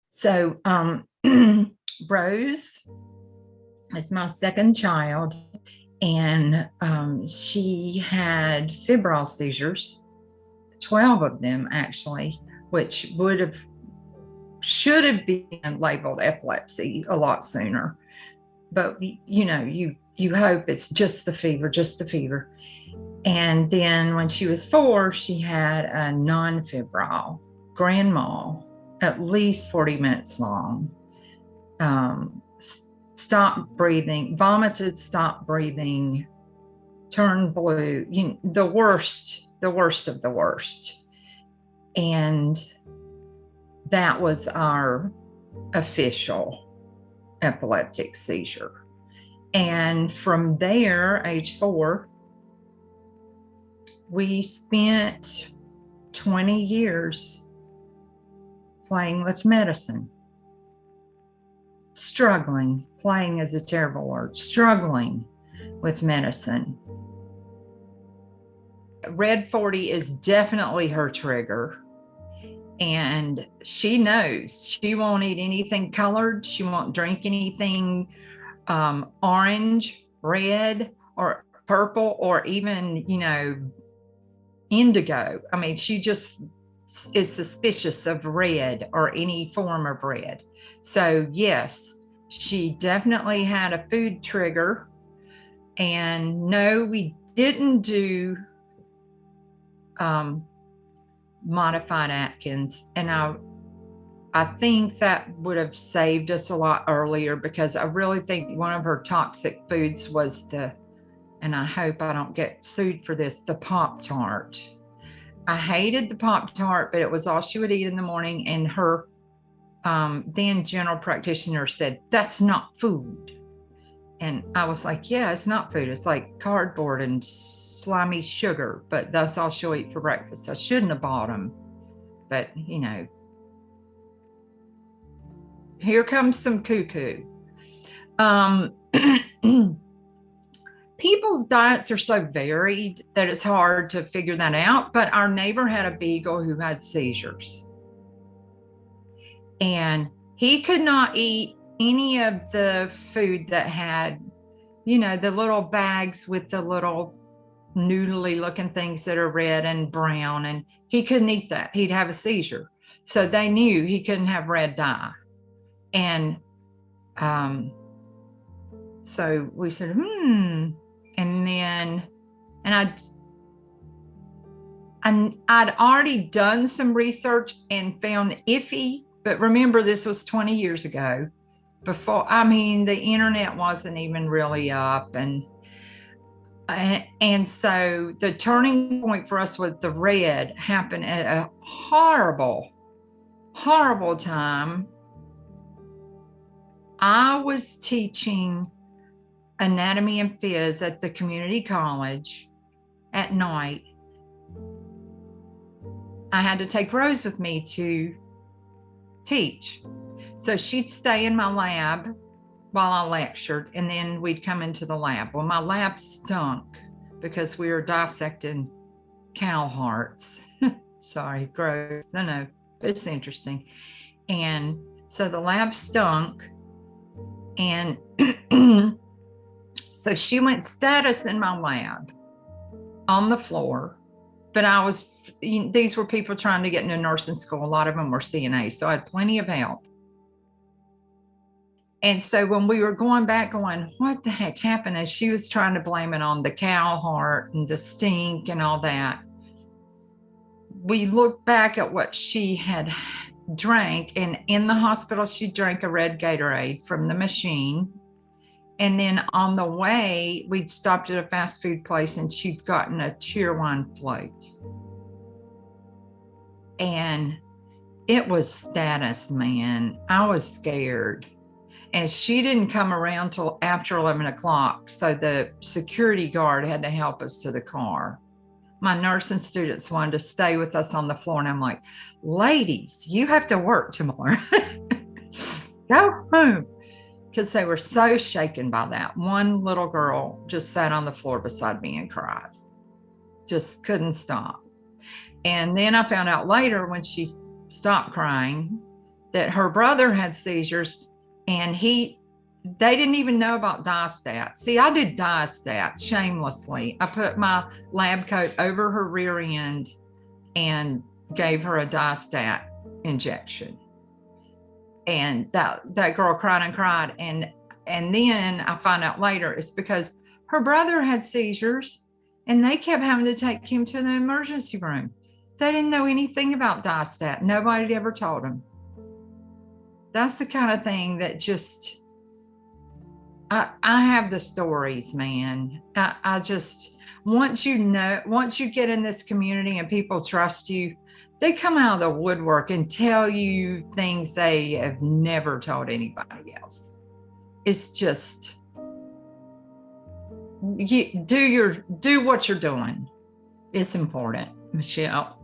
So, Rose is my second child, and she had febrile seizures, 12 of them actually, which should have been labeled epilepsy a lot sooner. But you hope it's just the fever. And then when she was 4, she had a non-febrile grand mal, at least 40 minutes long. Stopped breathing, vomited, stopped breathing, turned blue, the worst of the worst. And that was our official epileptic seizure. And from there, age 4, we spent 20 years playing with medicine, struggling, playing is a terrible word, struggling with medicine. Red 40 is definitely her trigger. And she knows she won't eat anything colored. She won't drink anything orange, red, or purple, or even, indigo. I mean, she just is suspicious of red or any form of red. So yes, she definitely had a food trigger. And no, we didn't do modified Atkins. And I think that would have saved us a lot earlier, because I really think one of her toxic foods was and I hope I don't get sued for this, the Pop-Tart. I hated the Pop-Tart, but it was all she would eat in the morning. And her then general practitioner said, "That's not food." And I was like, yeah, it's not food. It's like cardboard and slimy sugar, but that's all she'll eat for breakfast. I shouldn't have bought them, but here comes some cuckoo. People's diets are so varied that it's hard to figure that out. But our neighbor had a beagle who had seizures, and he could not eat any of the food that had, the little bags with the little noodly looking things that are red and brown. And he couldn't eat that. He'd have a seizure. So they knew he couldn't have red dye. And so we said, and then, and I'd already done some research and found iffy, but remember, this was 20 years ago. Before, the internet wasn't even really up. And so the turning point for us with the red happened at a horrible, horrible time. I was teaching anatomy and phys at the community college at night. I had to take Rose with me to teach. So she'd stay in my lab while I lectured, and then we'd come into the lab. Well, my lab stunk because we were dissecting cow hearts. Sorry, gross. I know, but it's interesting. And so the lab stunk. And so she went status in my lab on the floor. But these were people trying to get into nursing school. A lot of them were CNA. So I had plenty of help. And so when we were going back going, what the heck happened? And she was trying to blame it on the cow heart and the stink and all that. We looked back at what she had drank. And in the hospital, she drank a red Gatorade from the machine. And then on the way, we'd stopped at a fast food place and she'd gotten a cheerwine float. And it was status, man. I was scared. And she didn't come around till after 11 o'clock. So the security guard had to help us to the car. My nursing students wanted to stay with us on the floor. And I'm like, ladies, you have to work tomorrow. Go home. Because they were so shaken by that. One little girl just sat on the floor beside me and cried. Just couldn't stop. And then I found out later, when she stopped crying, that her brother had seizures, and they didn't even know about Diastat. See, I did Diastat shamelessly. I put my lab coat over her rear end and gave her a Diastat injection. And that girl cried and cried. And then I find out later it's because her brother had seizures and they kept having to take him to the emergency room. They didn't know anything about Diastat. Nobody had ever told them. That's the kind of thing that just, I have the stories, man. I just, once you get in this community and people trust you, they come out of the woodwork and tell you things they have never told anybody else. It's just, do what you're doing. It's important, Michelle.